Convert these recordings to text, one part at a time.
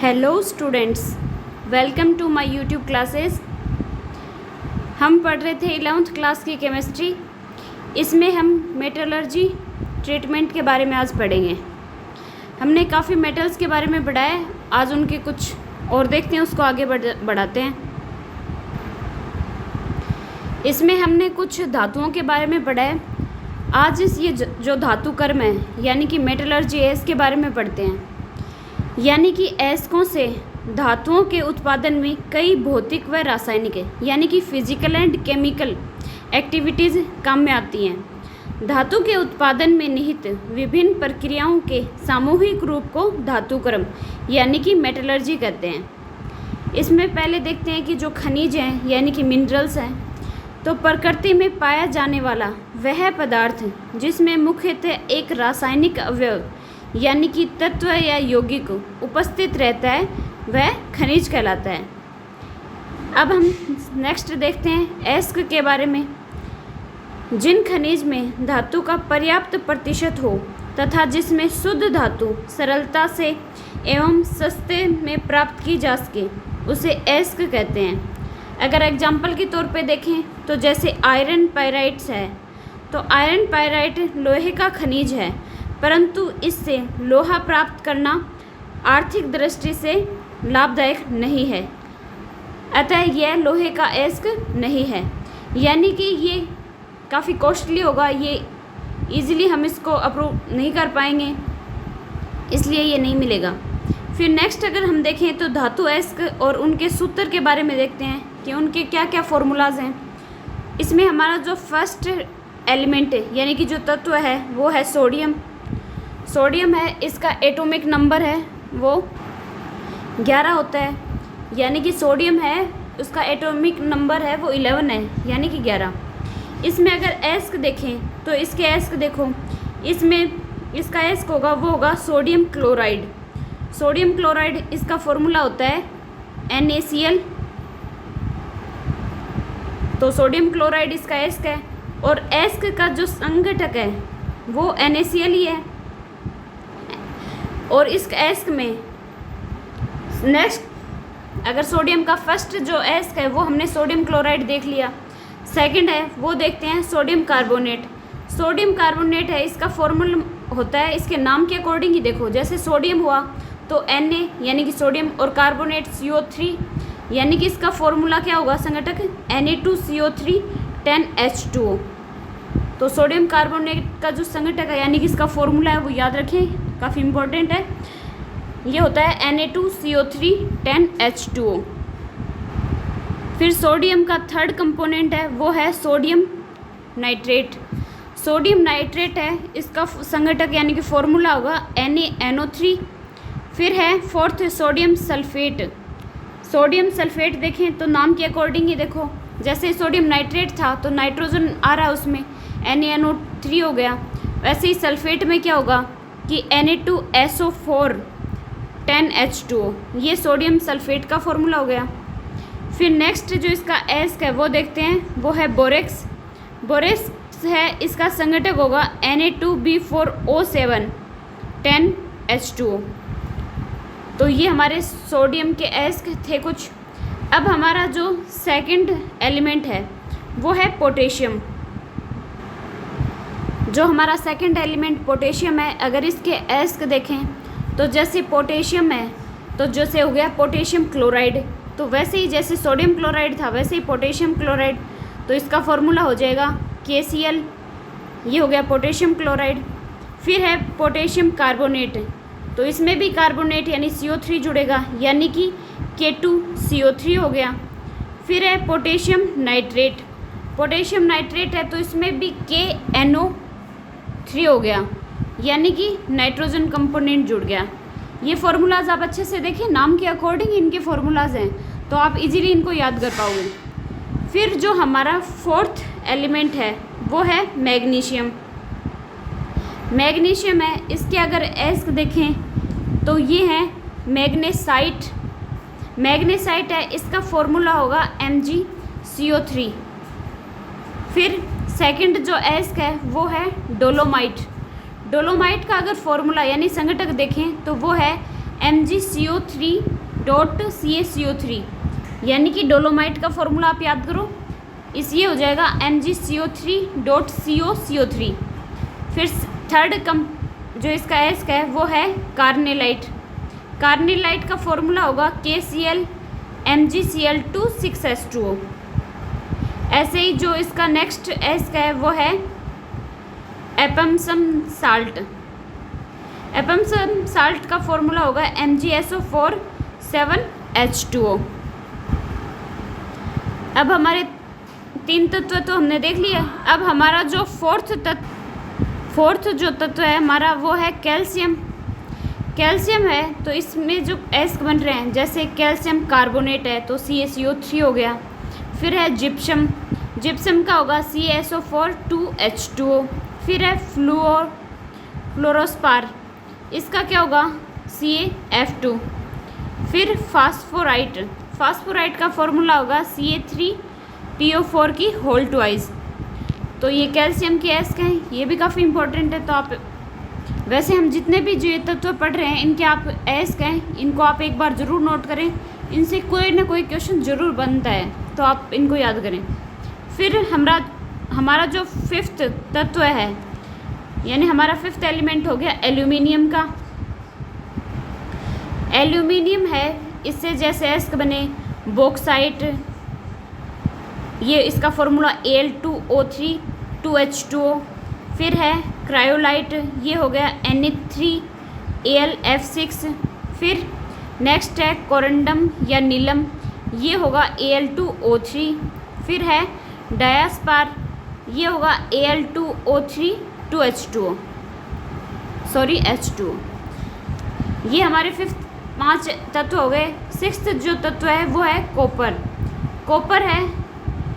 Hello students, welcome to my YouTube classes. हम पढ़ रहे थे 11th क्लास की केमिस्ट्री। इसमें हम मेटलर्जी ट्रीटमेंट के बारे में आज पढ़ेंगे। हमने काफ़ी मेटल्स के बारे में पढ़ा है, आज उनके कुछ और देखते हैं, उसको आगे बढ़ाते हैं। इसमें हमने कुछ धातुओं के बारे में पढ़ा है। आज ये जो धातु कर्म है यानी कि मेटलर्जी है, इसके बारे में पढ़ते हैं। यानी कि अयस्कों से धातुओं के उत्पादन में कई भौतिक व रासायनिक यानी कि फिजिकल एंड केमिकल एक्टिविटीज़ काम में आती हैं। धातु के उत्पादन में निहित विभिन्न प्रक्रियाओं के सामूहिक रूप को धातु कर्म यानी कि मेटलर्जी कहते हैं। इसमें पहले देखते हैं कि जो खनिज हैं यानी कि मिनरल्स हैं, तो प्रकृति में पाया जाने वाला वह पदार्थ जिसमें मुख्यतः एक रासायनिक अवयव यानी कि तत्व या यौगिक उपस्थित रहता है, वह खनिज कहलाता है। अब हम नेक्स्ट देखते हैं अयस्क के बारे में। जिन खनिज में धातु का पर्याप्त प्रतिशत हो तथा जिसमें शुद्ध धातु सरलता से एवं सस्ते में प्राप्त की जा सके, उसे अयस्क कहते हैं। अगर एग्जाम्पल के तौर पे देखें तो जैसे आयरन पायराइट्स है, तो आयरन पायराइट लोहे का खनिज है, परंतु इससे लोहा प्राप्त करना आर्थिक दृष्टि से लाभदायक नहीं है, अतः यह लोहे का अयस्क नहीं है। यानी कि ये काफ़ी कॉस्टली होगा, ये इजीली हम इसको अप्रूव नहीं कर पाएंगे, इसलिए ये नहीं मिलेगा। फिर नेक्स्ट अगर हम देखें तो धातु अयस्क और उनके सूत्र के बारे में देखते हैं कि उनके क्या क्या फॉर्मूलाज हैं। इसमें हमारा जो फर्स्ट एलिमेंट है यानी कि जो तत्व है वो है सोडियम। सोडियम है, इसका एटॉमिक नंबर है वो 11 होता है, यानी कि सोडियम है उसका एटॉमिक नंबर है वो 11 है, यानी कि 11। इसमें अगर अयस्क देखें तो इसके अयस्क देखो, इसमें इसका अयस्क होगा वो होगा सोडियम क्लोराइड। सोडियम क्लोराइड इसका फॉर्मूला होता है NaCl। तो सोडियम क्लोराइड इसका अयस्क है और अयस्क का जो संघटक है वो NaCl ही है। और इस अयस्क में नेक्स्ट अगर सोडियम का फर्स्ट जो अयस्क है वो हमने सोडियम क्लोराइड देख लिया, सेकंड है वो देखते हैं सोडियम कार्बोनेट। सोडियम कार्बोनेट है, इसका फॉर्मूला होता है इसके नाम के अकॉर्डिंग ही देखो, जैसे सोडियम हुआ तो Na यानी कि सोडियम और कार्बोनेट CO3 यानी कि इसका फॉर्मूला क्या होगा संघटक Na2CO3 10H2O। तो सोडियम कार्बोनेट का जो संघटक है यानी कि इसका फॉर्मूला है वो याद रखें, काफ़ी इम्पोर्टेंट है। ये होता है Na2CO3 10H2O। फिर सोडियम का थर्ड कंपोनेंट है वो है सोडियम नाइट्रेट। सोडियम नाइट्रेट है, इसका संघटक यानी कि फॉर्मूला होगा NaNO3। फिर है fourth sodium sulphate. Sodium sulphate देखें तो नाम के अकॉर्डिंग ही देखो, जैसे सोडियम नाइट्रेट था तो नाइट्रोजन आ रहा है उसमें NaNO3 हो गया, वैसे ही सल्फेट में क्या होगा कि Na2SO4 10H2O, ये सोडियम सल्फेट का फॉर्मूला हो गया। फिर नेक्स्ट जो इसका अयस्क है वो देखते हैं, वो है बोरेक्स। बोरेक्स है, इसका संघटक होगा Na2B4O7 10H2O। तो ये हमारे सोडियम के अयस्क थे कुछ। अब हमारा जो सेकंड एलिमेंट है वो है पोटेशियम। जो हमारा सेकंड एलिमेंट पोटेशियम है, अगर इसके अयस्क देखें तो जैसे पोटेशियम है तो जैसे हो गया पोटेशियम क्लोराइड, तो वैसे ही जैसे सोडियम क्लोराइड था वैसे ही पोटेशियम क्लोराइड, तो इसका फॉर्मूला हो जाएगा KCl, ये हो गया पोटेशियम क्लोराइड। फिर है पोटेशियम कार्बोनेट, तो इसमें भी कार्बोनेट यानी CO3 जुड़ेगा, यानी कि K2CO3 हो गया। फिर है पोटेशियम नाइट्रेट। पोटेशियम नाइट्रेट है तो इसमें भी KNO3 हो गया, यानी कि नाइट्रोजन कंपोनेंट जुड़ गया। ये फार्मूलाज आप अच्छे से देखें, नाम के अकॉर्डिंग इनके फार्मूलाज हैं, तो आप इजीली इनको याद कर पाओगे। फिर जो हमारा फोर्थ एलिमेंट है वो है मैग्नीशियम। मैग्नीशियम है, इसके अगर अयस्क देखें तो ये है मैग्नेसाइट। मैग्नेसाइट है, इसका फॉर्मूला होगा MgCO3। फिर सेकंड जो अयस्क है वो है डोलोमाइट। डोलोमाइट का अगर फॉर्मूला यानी संघटक देखें तो वो है MgCO3.CaCO3, यानी कि डोलोमाइट का फॉर्मूला आप याद करो, इस ये हो जाएगा MgCO3.CoCO3। फिर थर्ड जो इसका एस का है वो है कार्नेलाइट। कार्नेलाइट का फॉर्मूला होगा KCl MgCl2 6H2O। ऐसे ही जो इसका नेक्स्ट एस का है वो है एपमसम साल्ट। एपमसम साल्ट का फॉर्मूला होगा MgSO4 7H2O। अब हमारे 3 तत्व तो हमने देख लिया। अब हमारा जो फोर्थ जो तत्व है हमारा वो है कैल्शियम। कैल्शियम है तो इसमें जो एस बन रहे हैं, जैसे कैल्शियम कार्बोनेट है तो CaCO3 हो गया। फिर है जिप्सम, जिप्सम का होगा CaSO4 2H2O। फिर है फ्लोरोस्पार, इसका क्या होगा CaF2। फिर फास्फोराइट, फास्फोराइट का फॉर्मूला होगा Ca3PO4 की होल ट्वाइस। तो ये कैल्शियम के एस का है, ये भी काफ़ी इंपॉर्टेंट है। तो आप वैसे हम जितने भी जो ये तत्व पढ़ रहे हैं इनके आप एस का है, इनको आप एक बार ज़रूर नोट करें, इनसे कोई ना कोई क्वेश्चन ज़रूर बनता है, तो आप इनको याद करें। फिर हमारा जो फिफ्थ तत्व है, यानी हमारा फिफ्थ एलिमेंट हो गया एल्यूमिनियम का। एल्यूमिनियम है, इससे जैसे एस बने बॉक्साइट, ये इसका फॉर्मूला Al2O3 2H2O। फिर है क्रायोलाइट, ये हो गया Na3Alf6। फिर नेक्स्ट है कोरंडम या नीलम, ये होगा Al2O3। फिर है डायास्पार, ये होगा Al2O3 2H2O, सॉरी H2O। ये हमारे फिफ्थ 5 तत्व हो गए। सिक्स्थ जो तत्व है वो है कॉपर। कॉपर है,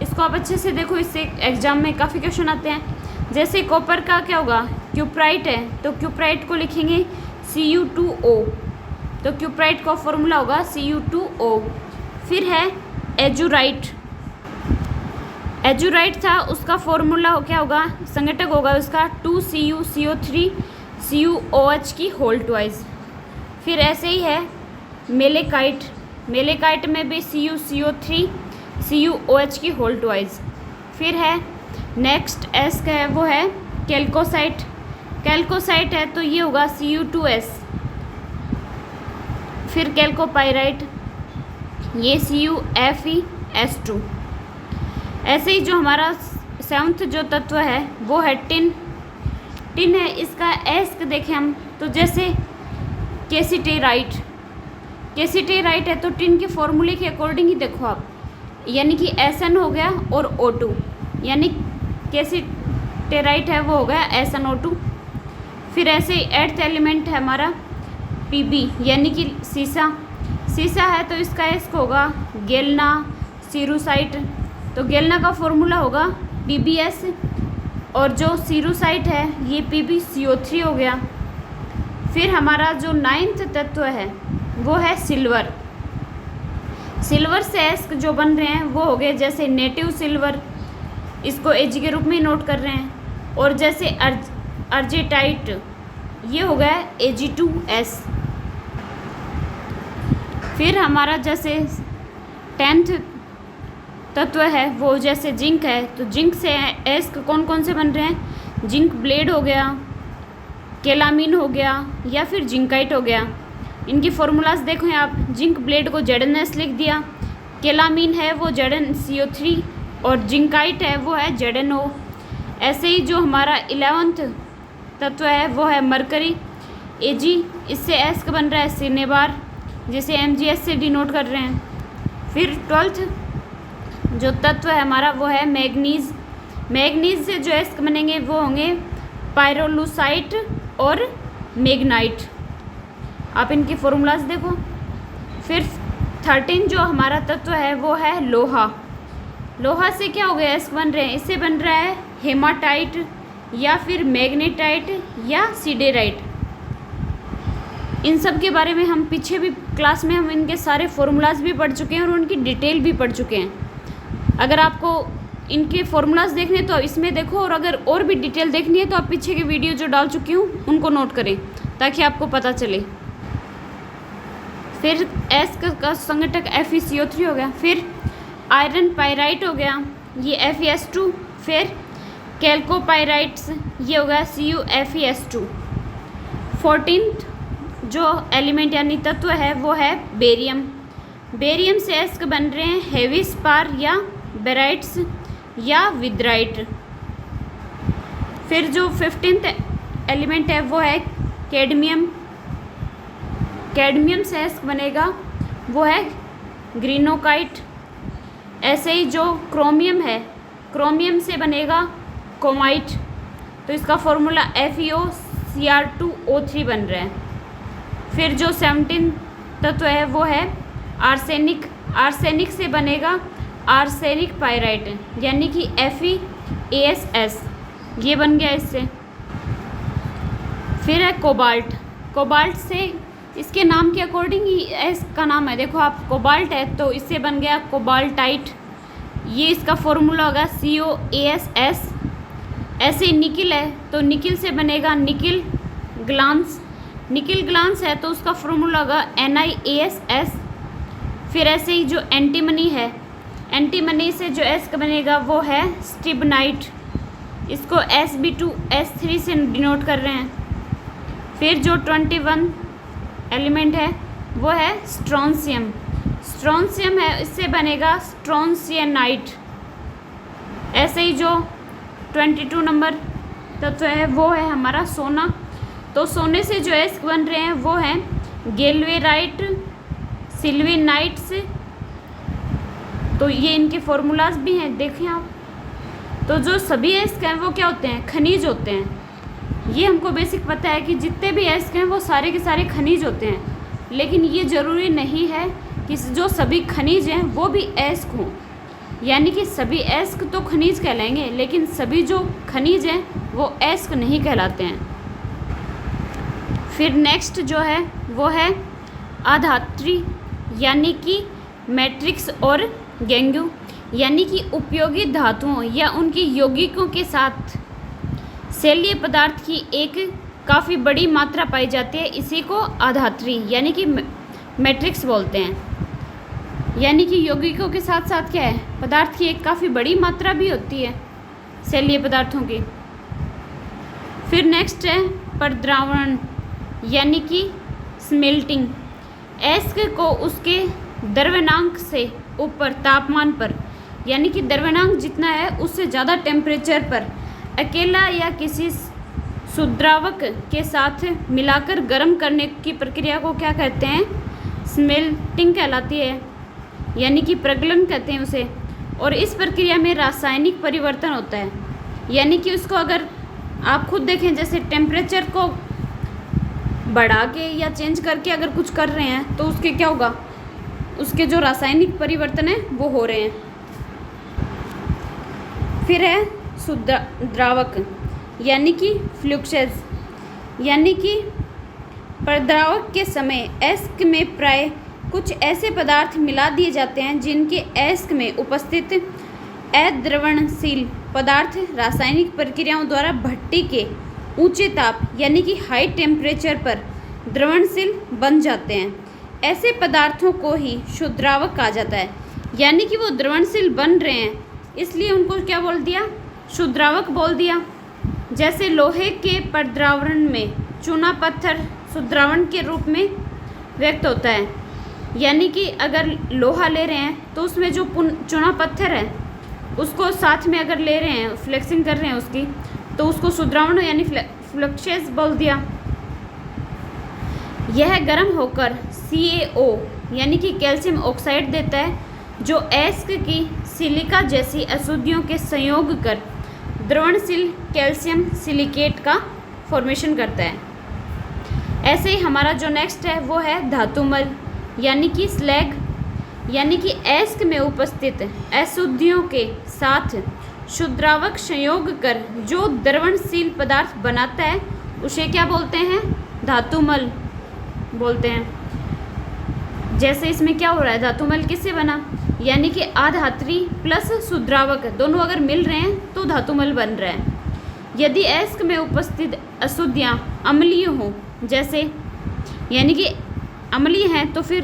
इसको आप अच्छे से देखो, इससे एग्जाम में काफ़ी क्वेश्चन आते हैं। जैसे कॉपर का क्या होगा, क्यूप्राइट है तो क्यूप्राइट को लिखेंगे Cu2O, तो क्यूप्राइट का फॉर्मूला होगा Cu2O। फिर है एजुराइट, एजुराइट था, उसका फॉर्मूला क्या होगा, संघटक होगा उसका 2CuCO3 CuOH की होल ट्वाइस। फिर ऐसे ही है मेलेकाइट, मेलेकाइट में भी CuCO3 CuOH की होल ट्वाइस। फिर है नेक्स्ट एस का है वो है कैल्कोसाइट। कैल्कोसाइट है तो ये होगा Cu2S। फिर कैल्कोपाइराइट, ये CuFeS2। ऐसे ही जो हमारा सेवंथ जो तत्व है वो है टिन। टिन है, इसका एस देखें हम तो जैसे केसिटेराइट, केसिटेराइट है तो टिन के फॉर्मूले के अकॉर्डिंग ही देखो आप, यानी कि Sn हो गया और O2, यानी केसिटेराइट है वो हो गया SnO2। फिर ऐसे ही एट्थ एलिमेंट है हमारा Pb, यानी कि सीसा। सीसा है तो इसका एस होगा गेलना सीरूसाइट, तो गेलना का फॉर्मूला होगा PbS, और जो सीरूसाइट है ये PbCO3 हो गया। फिर हमारा जो 9th तत्व है वो है सिल्वर। सिल्वर से एस जो बन रहे हैं वो हो गए जैसे नेटिव सिल्वर, इसको Ag के रूप में नोट कर रहे हैं, और जैसे अर्जेटाइट ये हो गया Ag2S। फिर हमारा जैसे 10th तत्व है वो जैसे जिंक है, तो जिंक से एस कौन कौन से बन रहे हैं, जिंक ब्लेड हो गया, केलामीन हो गया, या फिर जिंकाइट हो गया। इनकी फॉर्मूलाज देखो आप, जिंक ब्लेड को ZnS लिख दिया, केलामीन है वो ZnCO3, और जिंकाइट है वो है ZnO। ऐसे ही जो हमारा 11th तत्व है वो है मरकरी, Ag, इससे एस का बन रहा है सिनेबार, जिसे MgS से डिनोट कर रहे हैं। फिर 12th जो तत्व है हमारा वो है मैग्नीज। मैग्नीज से जो एस बनेंगे वो होंगे पायरोलुसाइट और मैग्नाइट। आप इनकी फॉर्मूलाज देखो। फिर 13 जो हमारा तत्व है वो है लोहा। लोहा से क्या हो गया, एस बन रहे हैं, इससे बन रहा है हेमाटाइट या फिर मैग्नेटाइट या सीडेराइट। इन सब के बारे में हम पीछे भी क्लास में हम इनके सारे फॉर्मूलाज भी पढ़ चुके हैं और उनकी डिटेल भी पढ़ चुके हैं। अगर आपको इनके फॉर्मूलाज देखने तो इसमें देखो, और अगर और भी डिटेल देखनी है तो आप पीछे के वीडियो जो डाल चुकी हूँ उनको नोट करें ताकि आपको पता चले। फिर एस का संगठक FeCO3 हो गया। फिर आयरन पायराइट हो गया, ये FeS2। फिर कैल्कोपायराइट्स, ये हो गया CuFeS2। 14th जो एलिमेंट यानी तत्व है वो है बेरियम। बेरियम से एस्क बन रहे हैं हेवी स्पार या बेराइट्स या विदराइट। फिर जो 15th एलिमेंट है वो है कैडमियम। कैडमियम से एस्क बनेगा वो है ग्रीनोकाइट। ऐसे ही जो क्रोमियम है, क्रोमियम से बनेगा क्रोमाइट, तो इसका फॉर्मूला FeOCr2O3 बन रहा है। फिर जो 17 तत्व है वो है आर्सेनिक। आर्सेनिक से बनेगा आर्सेनिक पायराइट यानी कि FeAsS, ये बन गया इससे। फिर है कोबाल्ट। कोबाल्ट से इसके नाम के अकॉर्डिंग ही एस का नाम है, देखो आप कोबाल्ट है तो इससे बन गया कोबाल्टाइट, ये इसका फॉर्मूला होगा COASS। ऐसे ही निकिल है तो निकिल से बनेगा निकिल ग्लांस। निकिल ग्लांस है तो उसका फॉर्मूला होगा NiASS। फिर ऐसे ही जो एंटीमनी है, एंटीमनी से जो एस का बनेगा वो है स्टिबनाइट, इसको Sb2S3 से डिनोट कर रहे हैं। फिर जो 21 एलिमेंट है वो है स्ट्रोंशियम। स्ट्रोंशियम है, इससे बनेगा स्ट्रोंशियनाइट। ऐसे ही जो 22 नंबर तत्व है वो है हमारा सोना। तो सोने से जो एस बन रहे हैं वो हैं गेल्वेराइट, सिल्वीनाइट्स, तो ये इनके फॉर्मूलाज भी हैं, देखें आप। तो जो सभी एस्क हैं वो क्या होते हैं, खनिज होते हैं। ये हमको बेसिक पता है कि जितने भी एस्क हैं वो सारे के सारे खनिज होते हैं, लेकिन ये ज़रूरी नहीं है कि जो सभी खनिज हैं वो भी एस्क हों। यानी कि सभी एस्क तो खनिज कहलाएंगे, लेकिन सभी जो खनिज हैं वो एस्क नहीं कहलाते हैं। फिर नेक्स्ट जो है वो है आधात्री यानी कि मैट्रिक्स और गैंगू, यानी कि उपयोगी धातुओं या उनकी यौगिकों के साथ सेलीय पदार्थ की एक काफ़ी बड़ी मात्रा पाई जाती है, इसी को आधात्री यानी कि मैट्रिक्स बोलते हैं। यानी कि यौगिकों के साथ साथ क्या है, पदार्थ की एक काफ़ी बड़ी मात्रा भी होती है सेलीय पदार्थों की। फिर नेक्स्ट है प्रद्रावण यानी कि स्मेल्टिंग। एस्क को उसके द्रव्यनांक से ऊपर तापमान पर, यानी कि द्रव्यनांक जितना है उससे ज़्यादा टेम्परेचर पर अकेला या किसी शुद्रावक के साथ मिलाकर गर्म करने की प्रक्रिया को क्या कहते हैं, स्मेल्टिंग कहलाती है, यानी कि प्रगलन कहते हैं उसे। और इस प्रक्रिया में रासायनिक परिवर्तन होता है, यानी कि उसको अगर आप खुद देखें, जैसे टेम्परेचर को बढ़ा के या चेंज करके अगर कुछ कर रहे हैं तो उसके क्या होगा, उसके जो रासायनिक परिवर्तन है वो हो रहे हैं। फिर है शुद्रावक यानी कि फ्लुक्सेस, यानी कि प्रद्रावक के समय एस्क में प्राय कुछ ऐसे पदार्थ मिला दिए जाते हैं जिनके एस्क में उपस्थित अद्रवणशील पदार्थ रासायनिक प्रक्रियाओं द्वारा भट्टी के ऊंचे ताप यानी कि हाई टेम्परेचर पर द्रवणशील बन जाते हैं। ऐसे पदार्थों को ही शुद्रावक कहा जाता है, यानी कि वो द्रवणशील बन रहे हैं इसलिए उनको क्या बोल दिया, शुद्रावक बोल दिया। जैसे लोहे के प्रद्रावण में चूना पत्थर शुद्रावण के रूप में व्यक्त होता है, यानी कि अगर लोहा ले रहे हैं तो उसमें जो चूना पत्थर है उसको साथ में अगर ले रहे हैं, फ्लेक्सिंग कर रहे हैं उसकी, तो उसको शुद्रावण यानी फ्लक्सेस बोल दिया। यह गर्म होकर CaO यानी कि कैल्शियम ऑक्साइड देता है, जो एस्क की सिलिका जैसी अशुद्धियों के संयोग कर द्रवणशील कैल्शियम सिलिकेट का फॉर्मेशन करता है। ऐसे ही हमारा जो नेक्स्ट है वो है धातुमल यानी कि स्लैग, यानी कि एस्क में उपस्थित अशुद्धियों के साथ शुद्रावक संयोग कर जो द्रवणशील पदार्थ बनाता है उसे क्या बोलते हैं, धातुमल बोलते हैं। जैसे इसमें क्या हो रहा है, धातुमल किससे बना, यानी कि आधात्री प्लस शुद्रावक दोनों अगर मिल रहे हैं तो धातुमल बन रहा है। यदि एस्क में उपस्थित अशुद्धियाँ अम्लीय हों, जैसे यानी कि अम्लीय हैं तो फिर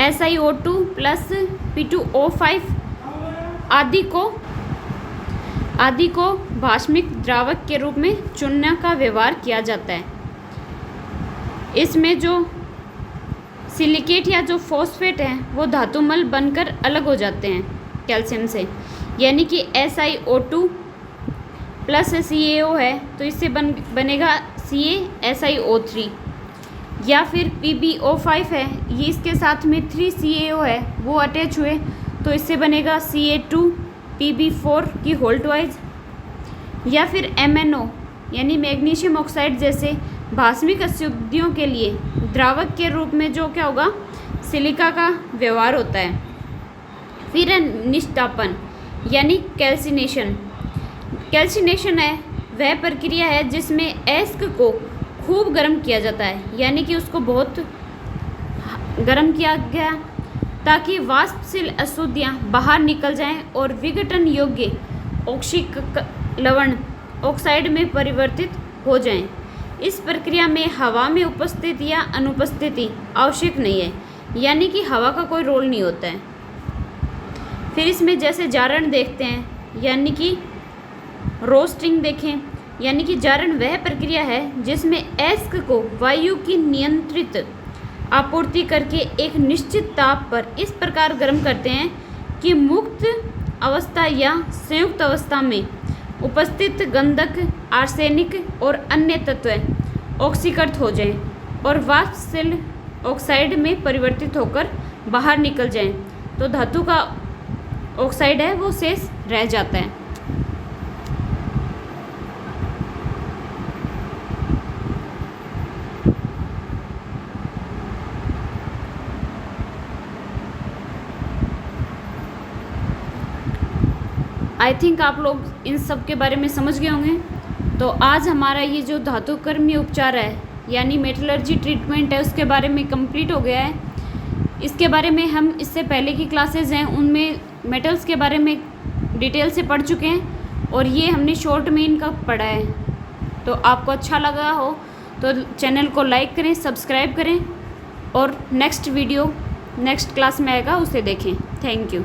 SiO2 प्लस P2O5 आदि को भास्मिक द्रावक के रूप में चुनने का व्यवहार किया जाता है। इसमें जो सिलिकेट या जो फॉस्फेट हैं वो धातुमल बनकर अलग हो जाते हैं कैल्शियम से, यानी कि SiO2 प्लस CaO है तो इससे बनेगा CaSiO3, या फिर PbO5 है, ये इसके साथ में 3CaO है वो अटैच हुए तो इससे बनेगा Ca2PB4 की होल ट्वाइज, या फिर MnO यानी मैग्नीशियम ऑक्साइड जैसे भास्मिक अशुद्धियों के लिए द्रावक के रूप में जो क्या होगा सिलिका का व्यवहार होता है। फिर निष्ठापन यानी कैल्सिनेशन है वह प्रक्रिया है जिसमें एस्क को खूब गर्म किया जाता है, यानी कि उसको बहुत गर्म किया गया ताकि वाष्पशील अशुद्धियाँ बाहर निकल जाएं और विघटन योग्य ऑक्सिक लवण ऑक्साइड में परिवर्तित हो जाएं। इस प्रक्रिया में हवा में उपस्थिति या अनुपस्थिति आवश्यक नहीं है, यानी कि हवा का कोई रोल नहीं होता है। फिर इसमें जैसे जारण देखते हैं, यानी कि रोस्टिंग देखें, यानी कि जारण वह प्रक्रिया है जिसमें एस्क को वायु की नियंत्रित आपूर्ति करके एक निश्चित ताप पर इस प्रकार गर्म करते हैं कि मुक्त अवस्था या संयुक्त अवस्था में उपस्थित गंधक, आर्सेनिक और अन्य तत्व ऑक्सीकृत हो जाएं और वाष्पशील ऑक्साइड में परिवर्तित होकर बाहर निकल जाएं, तो धातु का ऑक्साइड है वो शेष रह जाता है। आई थिंक आप लोग इन सब के बारे में समझ गए होंगे। तो आज हमारा ये जो धातुकर्मी उपचार है यानी मेटलर्जी ट्रीटमेंट है उसके बारे में कंप्लीट हो गया है। इसके बारे में हम इससे पहले की क्लासेज हैं उनमें मेटल्स के बारे में डिटेल से पढ़ चुके हैं और ये हमने शॉर्ट में इनका पढ़ा है। तो आपको अच्छा लगा हो तो चैनल को लाइक करें, सब्सक्राइब करें और नेक्स्ट वीडियो नेक्स्ट क्लास में आएगा उसे देखें। Thank you.